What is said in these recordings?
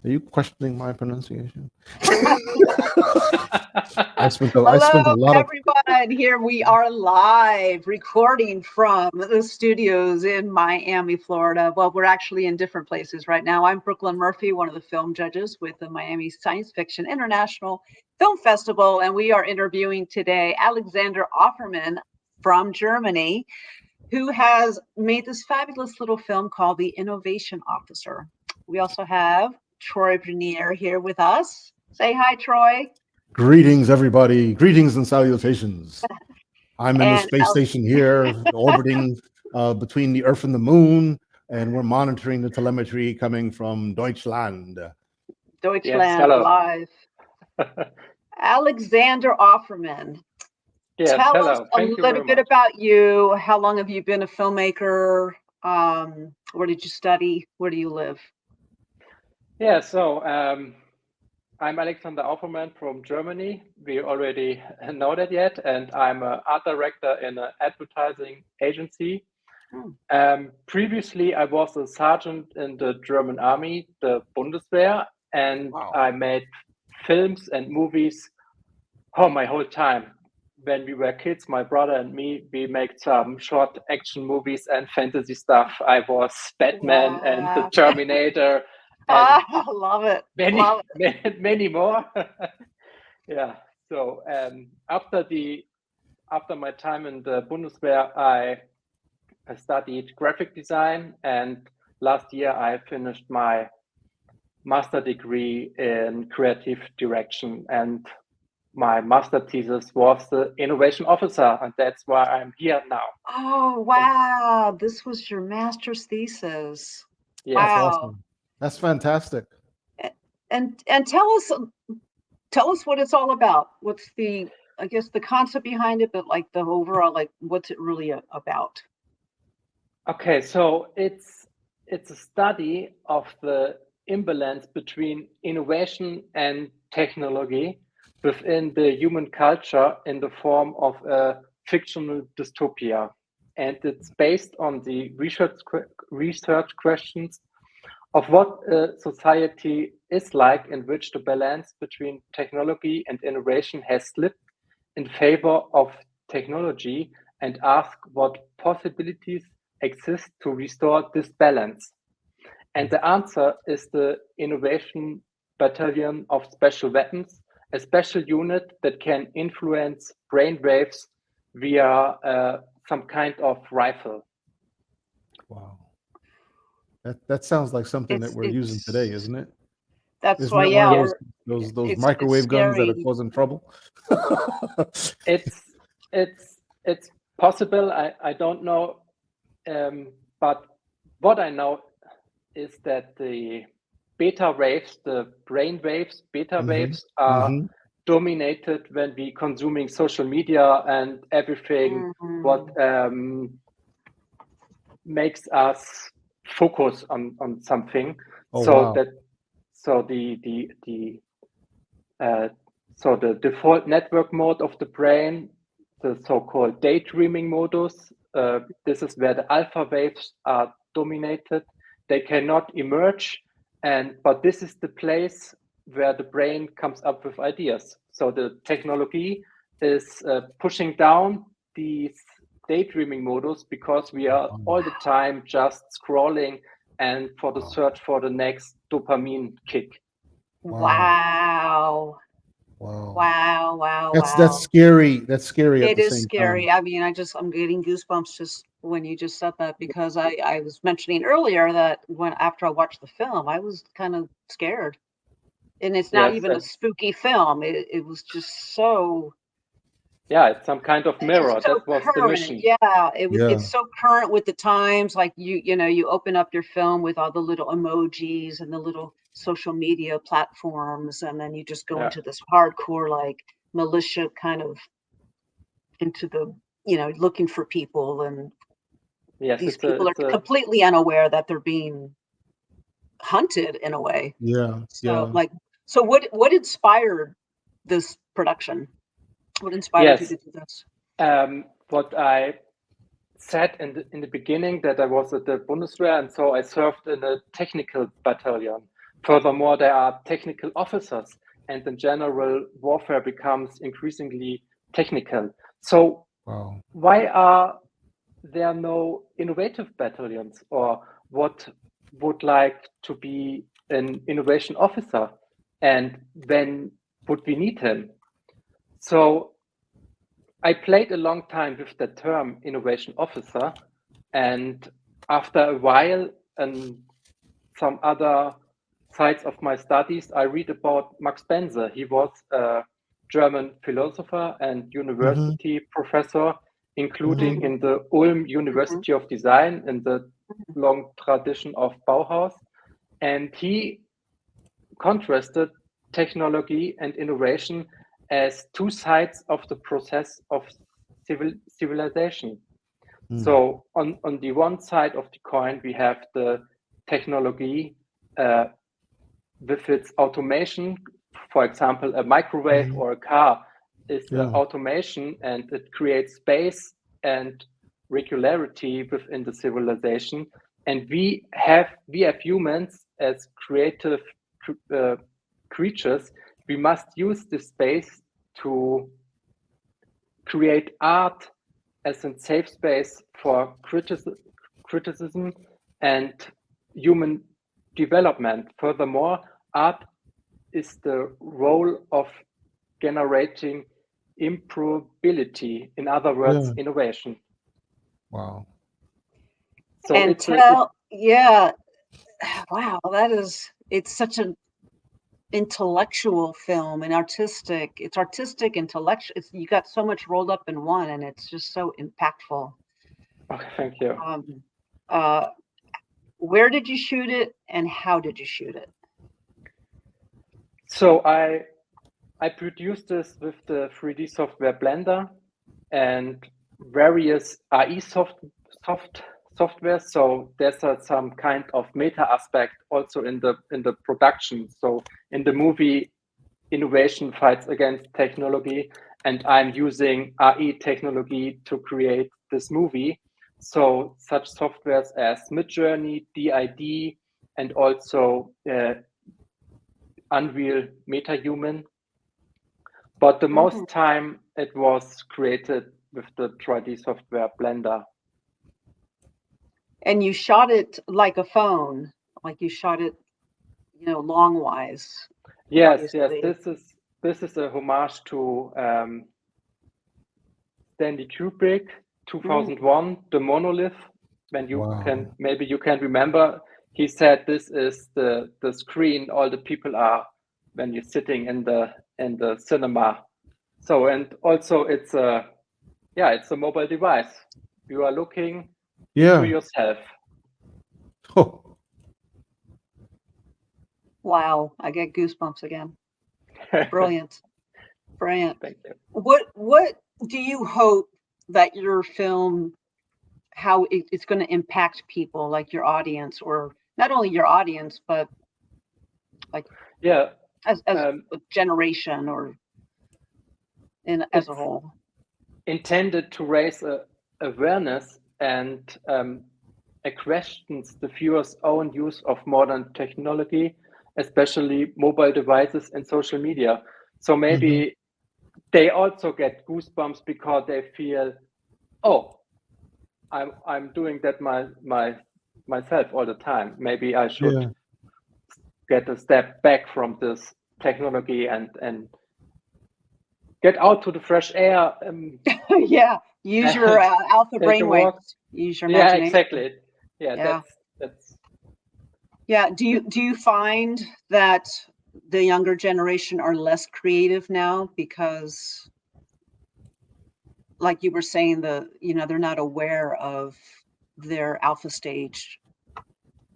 Are you questioning my pronunciation? I spent a Hello, lot of. everyone. Here we are live recording from the studios in Miami, Florida. Well, we're actually in different places right now. I'm Brooklyn Murphy, one of the film judges with the Miami Science Fiction International Film Festival, and we are interviewing today Alexander Auffermann from Germany, who has made this fabulous little film called The Innovation Officer. We also have Troy Brunier here with us. Say hi, Troy. Greetings, everybody. Greetings and salutations. I'm in the And space station here, orbiting between the Earth and the Moon, and we're monitoring the telemetry coming from Deutschland. Deutschland live. Alexander Auffermann. Yes, Tell us hello. a Thank you little very bit much. about you. How long have you been a filmmaker? Where did you study? Where do you live? Yeah, so I'm Alexander Auffermann from Germany. We already know that yet, and I'm an art director in an advertising agency. Previously, I was a sergeant in the German army, the Bundeswehr, and I made films and movies my whole time. When we were kids, my brother and me, we made some short action movies and fantasy stuff. I was Batman and the Terminator. And I love it. Many more. Yeah. So after my time in the Bundeswehr, I studied graphic design, and last year I finished my master degree in creative direction, and my master thesis was the innovation officer, and that's why I'm here now. Oh, wow. This was your master's thesis. Yeah. Wow. That's awesome. That's fantastic. And tell us what it's all about. What's the concept behind it, but like the overall, like what's it really about? Okay, so it's a study of the imbalance between innovation and technology within the human culture in the form of a fictional dystopia. And it's based on the research questions of what a society is like in which the balance between technology and innovation has slipped in favor of technology, and ask what possibilities exist to restore this balance. And the answer is the Innovation Battalion of Special Weapons, a special unit that can influence brainwaves via some kind of rifle. Wow. That sounds like something that we're using today, isn't it? That's isn't why, it yeah. one of those microwave guns that are causing trouble? It's possible. I don't know, but what I know is that the beta waves, the brain waves, beta waves are dominated when we consuming social media and everything what makes us focus on something. So the default network mode of the brain, the so-called daydreaming modus, this is where the alpha waves are dominated. They cannot emerge, but this is the place where the brain comes up with ideas. So the technology is pushing down these daydreaming modus because we are all the time just scrolling and for the search for the next dopamine kick. Wow. That's scary. That's scary at the same time. It is scary. I mean, I'm getting goosebumps just when you just said that, because I was mentioning earlier that after I watched the film, I was kind of scared. And it's not even a spooky film. It was just so. Yeah, it's some kind of mirror. So that was current. the mission. Yeah, it's so current with the times. Like you open up your film with all the little emojis and the little social media platforms, and then you just go into this hardcore like militia kind of into the looking for people, and these people are completely unaware that they're being hunted in a way. So what inspired this production? What inspired you to do this? What I said in the beginning, that I was at the Bundeswehr, and so I served in a technical battalion. Furthermore, there are technical officers, and in general, warfare becomes increasingly technical. So Wow. why are there no innovative battalions, or what would like to be an innovation officer, and when would we need him? So I played a long time with the term innovation officer, and after a while and some other sides of my studies, I read about Max Bense. He was a German philosopher and university professor, including in the Ulm University of Design in the long tradition of Bauhaus. And he contrasted technology and innovation as two sides of the process of civilization. So on the one side of the coin, we have the technology with its automation. For example, a microwave or a car is automation, and it creates space and regularity within the civilization. And we have humans as creative creatures. We must use this space to create art as a safe space for criticism and human development. Furthermore, art is the role of generating improvability, in other words, innovation. Wow. So wow, it's such an intellectual film and artistic. It's artistic, intellectual. You got so much rolled up in one, and it's just so impactful. Okay, thank you. Where did you shoot it, and how did you shoot it? So I produced this with the 3D software Blender and various AI software. So there's some kind of meta aspect also in the production. So in the movie, innovation fights against technology, and I'm using AI technology to create this movie. So such softwares as Midjourney, DID, and also Unreal MetaHuman. But the most time it was created with the 3D software Blender. And you shot it like a phone, like you shot it, long-wise. Yes. This is a homage to Stanley Kubrick, 2001, The Monolith. When you can remember, he said this is the screen all the people are when you're sitting in the cinema. So, and also it's a mobile device. You are looking to yourself. Oh. Wow, I get goosebumps again. Brilliant. Thank you. What do you hope that your film, how it's going to impact people, like your audience, or not only your audience, but like as a generation or as a whole? Intended to raise awareness and questions the viewers' own use of modern technology, especially mobile devices and social media. So maybe they also get goosebumps because they feel, oh, I'm doing that myself all the time. Maybe I should get a step back from this technology and get out to the fresh air. Use your alpha brainwaves. Use your imagination. Exactly. That's. Yeah. Do you find that the younger generation are less creative now because, like you were saying, they're not aware of their alpha stage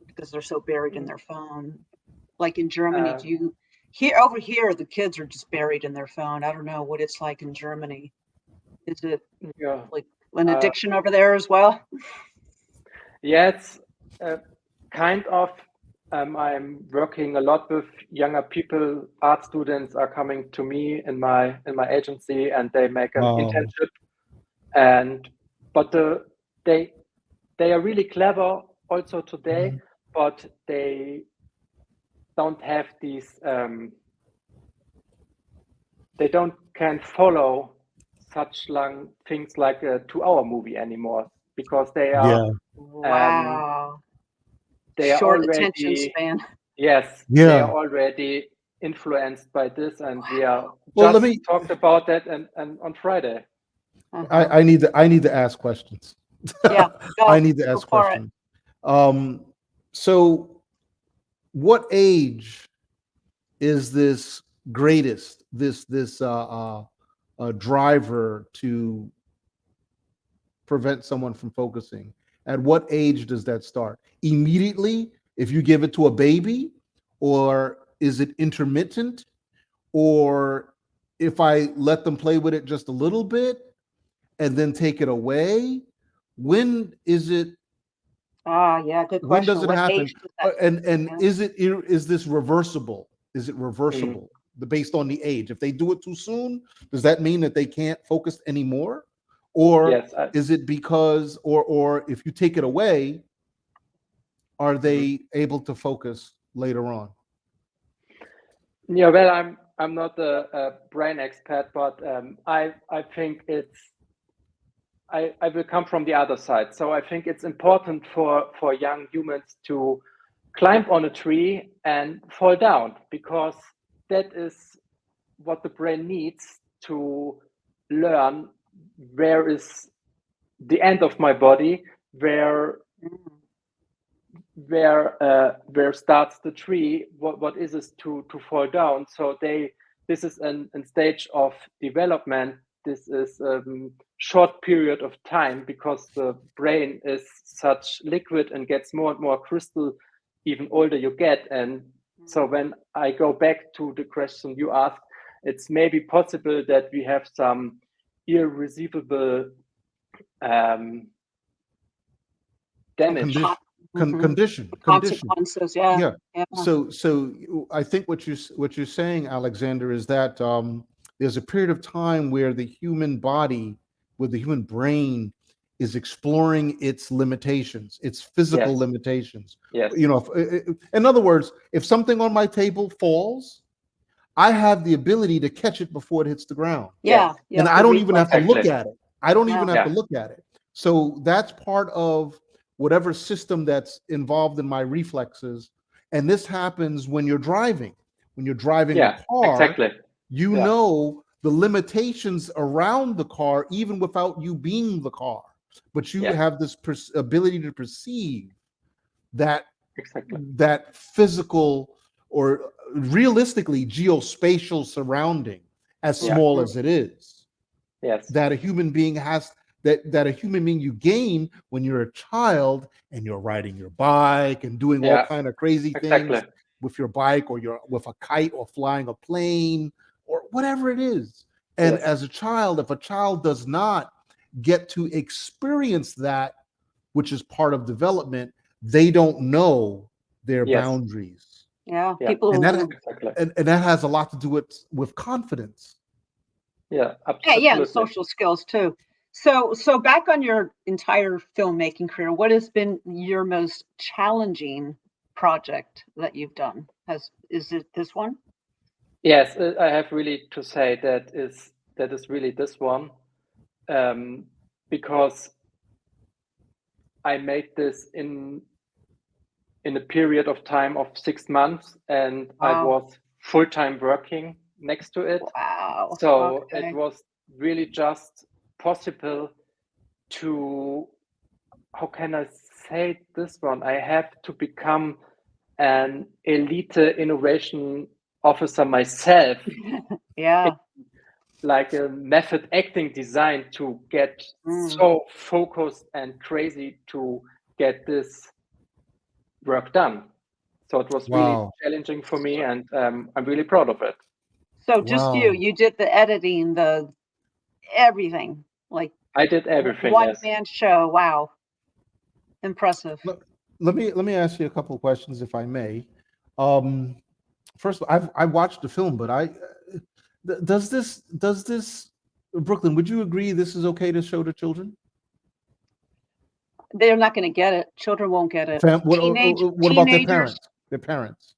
because they're so buried in their phone? Like in Germany, over here the kids are just buried in their phone. I don't know what it's like in Germany. Is it like an addiction over there as well? Yes, kind of. I'm working a lot with younger people. Art students are coming to me in my agency, and they make an internship. But they are really clever also today, but they don't have these. They can't follow such long things like a 2-hour movie anymore because they are Wow. they are Short attention already span. yes Yeah. they are already influenced by this, and we are Well, just talked about that and on Friday. I need to ask questions. Yeah, go, I need to go ask for it. questions. So what age is this greatest, this driver to prevent someone from focusing? At what age does that start? Immediately, if you give it to a baby, or is it intermittent? Or if I let them play with it just a little bit and then take it away, when is it? Yeah, good When question. does it What happen? age does that? And Yeah. is this reversible? Is it reversible based on the age? If they do it too soon, does that mean that they can't focus anymore? Or Yes, is it because, or if you take it away, are they able to focus later on? yeah. Well, I'm not a brain expert, but I think I will come from the other side. So I think it's important for young humans to climb on a tree and fall down, because that is what the brain needs to learn where is the end of my body, where starts the tree, what is it to fall down. So this is an stage of development. This is a short period of time, because the brain is such liquid and gets more and more crystal even older you get. And so when I go back to the question you asked, it's maybe possible that we have some irreversible damage. Condition. Consequences, yeah. So I think what you're saying, Alexander, is that there's a period of time where the human body, where the human brain is exploring its limitations, its physical limitations. Yes. You know, in other words, if something on my table falls, I have the ability to catch it before it hits the ground. Yeah. And I don't even have to look at it. I don't even have to look at it. So that's part of whatever system that's involved in my reflexes. And this happens when you're driving. When you're driving a car, you know the limitations around the car, even without you being the car. But you have this ability to perceive that that physical, or realistically geospatial surrounding, as small as it is, that a human being has, that a human being you gain when you're a child and you're riding your bike and doing all kind of crazy things with your bike, or you're with a kite, or flying a plane, or whatever it is. And as a child, if a child does not get to experience that, which is part of development, they don't know their boundaries. People, and that has a lot to do with confidence. Absolutely. And social skills too. So back on your entire filmmaking career, what has been your most challenging project that you've done? Is it this one? Yes, I have really to say that is really this one, because I made this in a period of time of 6 months, and I was full-time working next to it. Wow. So it was really just possible to, how can I say this one? I have to become an elite innovation officer myself. Like a method acting design to get so focused and crazy to get this work done. So it was really challenging for me, and I'm really proud of it. So just you did the editing, the everything, like I did everything. One man show. Wow. Impressive. Let me ask you a couple of questions, if I may. First, I watched the film, but does this Brooklyn, would you agree this is okay to show to children? They're not going to get it. Children won't get it. What about their parents? Their parents.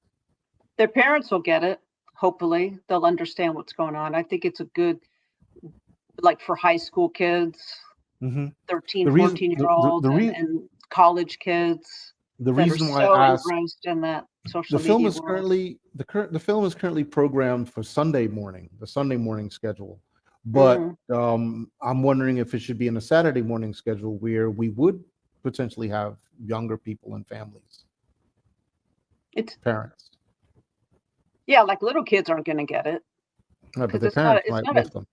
Their parents will get it. Hopefully, they'll understand what's going on. I think it's a good, like for high school kids, 13, 14-year-olds, and college kids. The that reason are why so I asked, engrossed in that social the film media is world. currently the film is currently programmed for Sunday morning, the Sunday morning schedule. But I'm wondering if it should be in a Saturday morning schedule where we would potentially have younger people and families. It's parents. Yeah, like little kids aren't going to get it. Right, but Because the parents might lift them.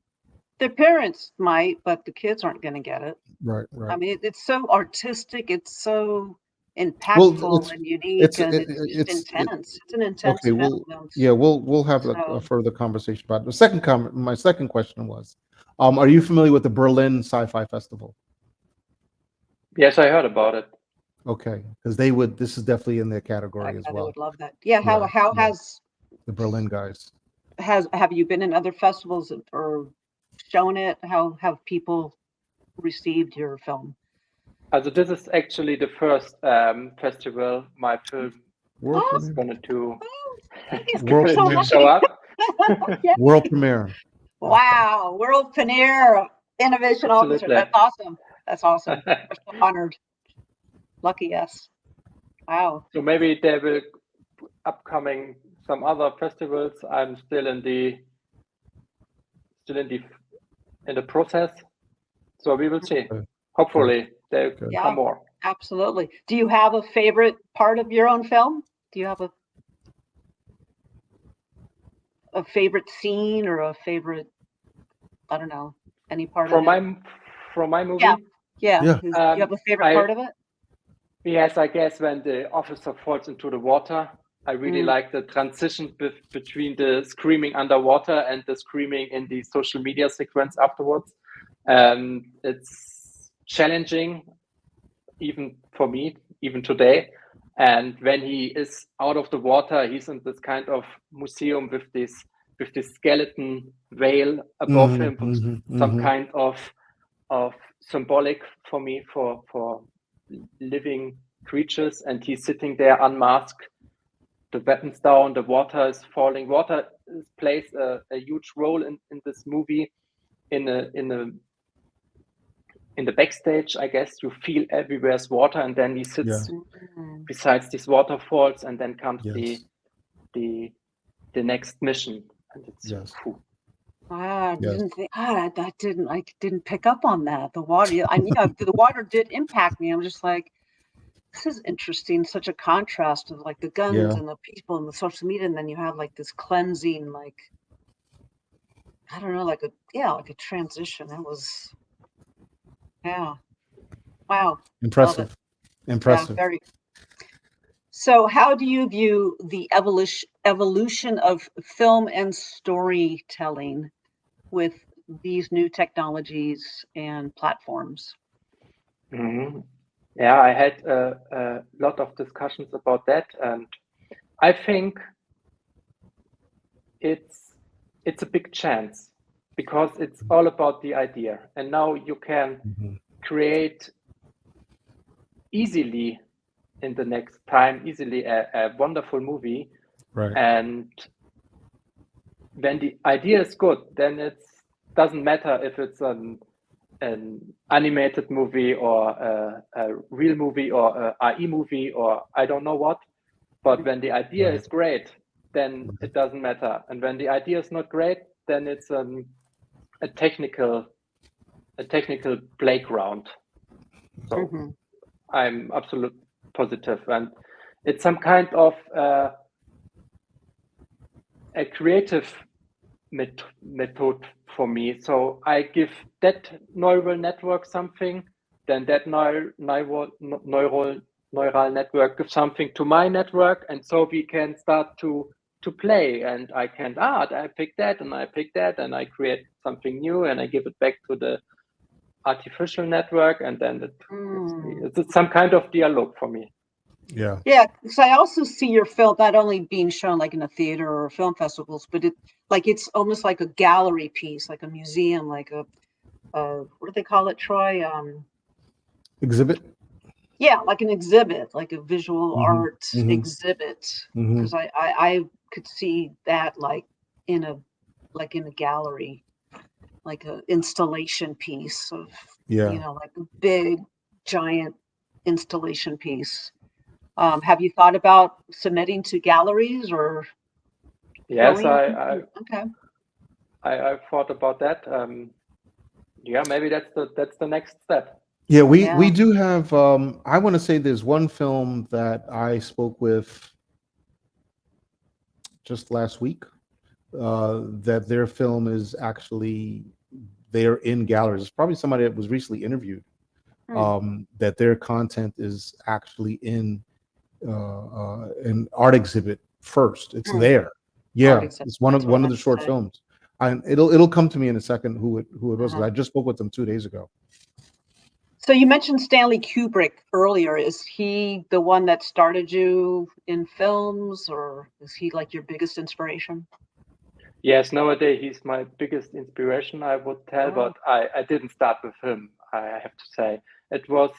their parents might, but the kids aren't going to get it. Right. I mean, it's so artistic. It's so impactful and unique, and it's intense. It's an intense okay. film. We'll have a further conversation about it. My second question was, are you familiar with the Berlin Sci-Fi Festival? Yes, I heard about it. Okay, because they would. This is definitely in their category as well. They would love that. Yeah. How has the Berlin guys? Have you been in other festivals or shown it? How have people received your film? Also, this is actually the first festival my film is going to show up. World premiere. Wow, world premiere, innovation officer. That's awesome. That's awesome. We're so honored. Lucky us. Wow. So maybe there will upcoming some other festivals. I'm still in the process. So we will see. Hopefully there come more. Absolutely. Do you have a favorite part of your own film? Do you have a favorite scene or a favorite, I don't know, any part from of it? From my movie? Yeah. Do you have a favorite part of it? Yes, I guess when the officer falls into the water, I really like the transition between the screaming underwater and the screaming in the social media sequence afterwards. It's challenging, even for me, even today. And when he is out of the water, he's in this kind of museum with this skeleton whale above him, with some kind of symbolic for me for living creatures, and he's sitting there unmasked, the weapons down, the water is falling. Water plays a huge role in this movie. In the backstage, I guess you feel everywhere's water, and then he sits besides these waterfalls, and then comes the next mission, and it's I didn't pick up on that. The water, the water did impact me. I'm just like, this is interesting. Such a contrast of like the guns and the people and the social media, and then you have like this cleansing, like I don't know, like a transition. It was, wow, impressive. Yeah, very. So, how do you view the evolution of film and storytelling with these new technologies and platforms? Yeah, I had a lot of discussions about that, and I think it's a big chance because it's all about the idea, and now you can create easily in the next time a wonderful movie, and when the idea is good, then it doesn't matter if it's an animated movie or a real movie or a AI movie or I don't know what, but when the idea is great, then it doesn't matter, and when the idea is not great, then it's a technical playground. So I'm absolutely positive, and it's some kind of a creative method for me. So I give that neural network something, then that neural network gives something to my network, and so we can start to play, and I can I pick that and I pick that and I create something new and I give it back to the artificial network, and then it's some kind of dialogue for me. Yeah, because I also see your film not only being shown like in a theater or film festivals, but it's almost like a gallery piece, like a museum, like a what do they call it, Troy? Exhibit. Yeah, like an exhibit, like a visual art exhibit. Because I could see that like in a gallery, like an installation piece of, Yeah. you know, like a big giant installation piece. Have you thought about submitting to galleries or Yes, okay. I thought about that. Yeah, maybe that's the next step. Yeah, we Yeah. do have I want to say there's one film that I spoke with just last week, that their film is actually they're in galleries. It's probably somebody that was recently interviewed. That their content is actually in an art exhibit first. It's there. Yeah, exhibit, it's one that's of what I the meant to short say. films. And it'll come to me in a second who it was. 'Cause Uh-huh. I just spoke with them 2 days ago. So you mentioned Stanley Kubrick earlier. Is he the one that started you in films, or is he like your biggest inspiration? Yes, nowadays he's my biggest inspiration, I would tell, Oh. but I didn't start with him, I have to say. It was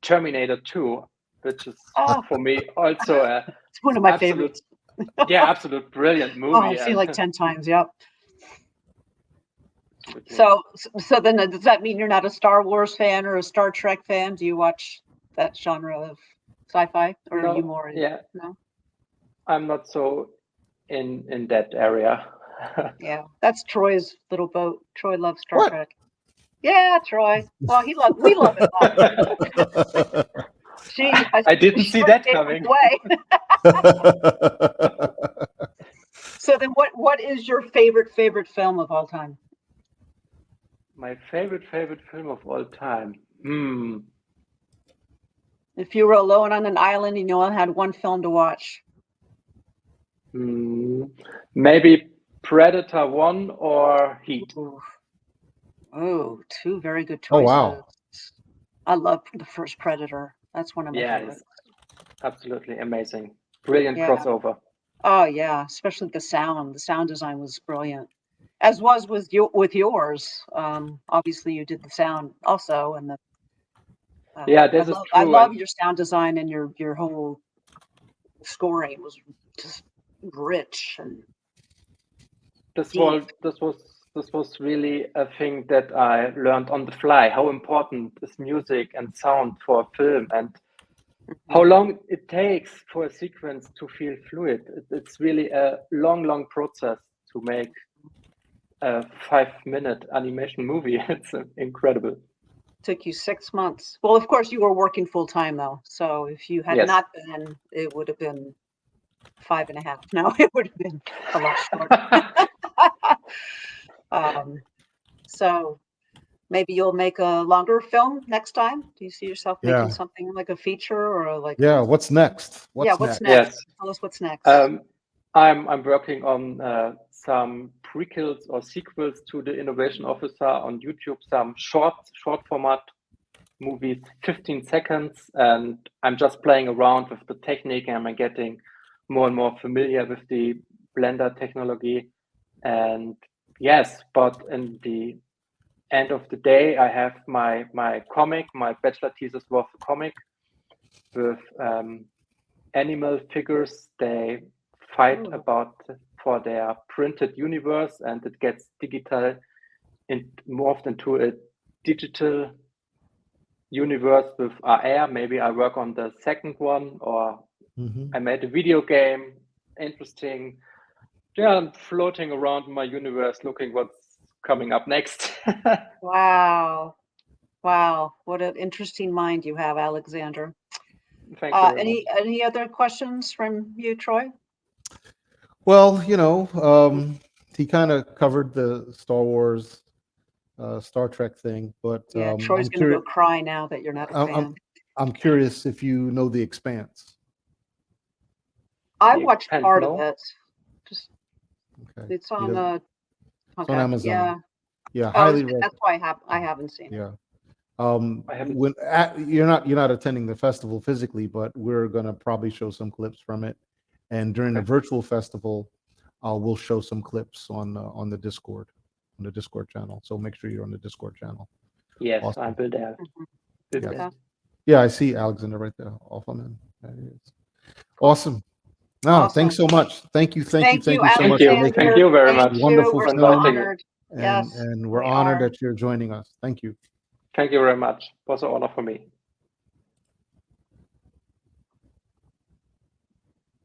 Terminator 2, which is for me also it's one of my absolute, favorites. absolute brilliant movie. Oh, I've seen like 10 times. Yep. Absolutely. So then does that mean you're not a Star Wars fan or a Star Trek fan? Do you watch that genre of sci-fi, or are you more? No. I'm not so in that area. Yeah, that's Troy's little boat. Troy loves Star What? Trek. Yeah, Troy. Well, we love it. I didn't see that coming. So then what is your favorite film of all time? My favorite film of all time. If you were alone on an island and you only had one film to watch. Maybe Predator 1 or Heat. Oh, two very good Oh, choices. wow. I love the first Predator. That's one of my favorites. It's absolutely amazing. Brilliant crossover. Oh yeah, especially the sound. The sound design was brilliant, as was with yours. Obviously, you did the sound also, and the this is true. I love your sound design, and your whole scoring was just rich and this deep. was really a thing that I learned on the fly. How important is music and sound for a film, and how long it takes for a sequence to feel fluid. It's really a long process to make a 5-minute animation movie. It's incredible. Took you 6 months. Well, of course, you were working full time though. So if you had not been, it would have been 5.5. No, it would have been a lot shorter. So maybe you'll make a longer film next time. Do you see yourself making something like a feature or like? Yeah. What's next? What's next? Yes. Tell us what's next. I'm working on some prequels or sequels to the Innovation Officer on YouTube. Some short format movies, 15 seconds, and I'm just playing around with the technique, and I'm getting more and more familiar with the Blender technology. And yes, but in the end of the day, I have my comic. My bachelor thesis was a comic with animal figures. They fight for their printed universe, and it gets digital and morphed into a digital universe with AR. Maybe I work on the second one, or I made a video game. Interesting. Yeah, I'm floating around my universe looking what's coming up next. Wow. What an interesting mind you have, Alexander. Thank you very much. Any other questions from you, Troy? Well, he kind of covered the Star Wars, Star Trek thing, but Troy's going to go cry now that you're not a fan. I'm curious if you know The Expanse. I watched part of it. Okay. It's on it's on Amazon. Yeah, highly. That's why I haven't seen it. Yeah. When you're not attending the festival physically, but we're gonna probably show some clips from it, and during the virtual festival, we'll show some clips on the Discord channel. So make sure you're on the Discord channel. Yes, awesome. I will there. Yeah, I see Alexander right there. Auffermann. Awesome. No, Awesome. thanks so much. Thank you so much Thank for making Thank you very much. wonderful We're so film. honored. And, Yes, and we're we honored are. that you're joining us. Thank you. Thank you very much. It was an honor for me.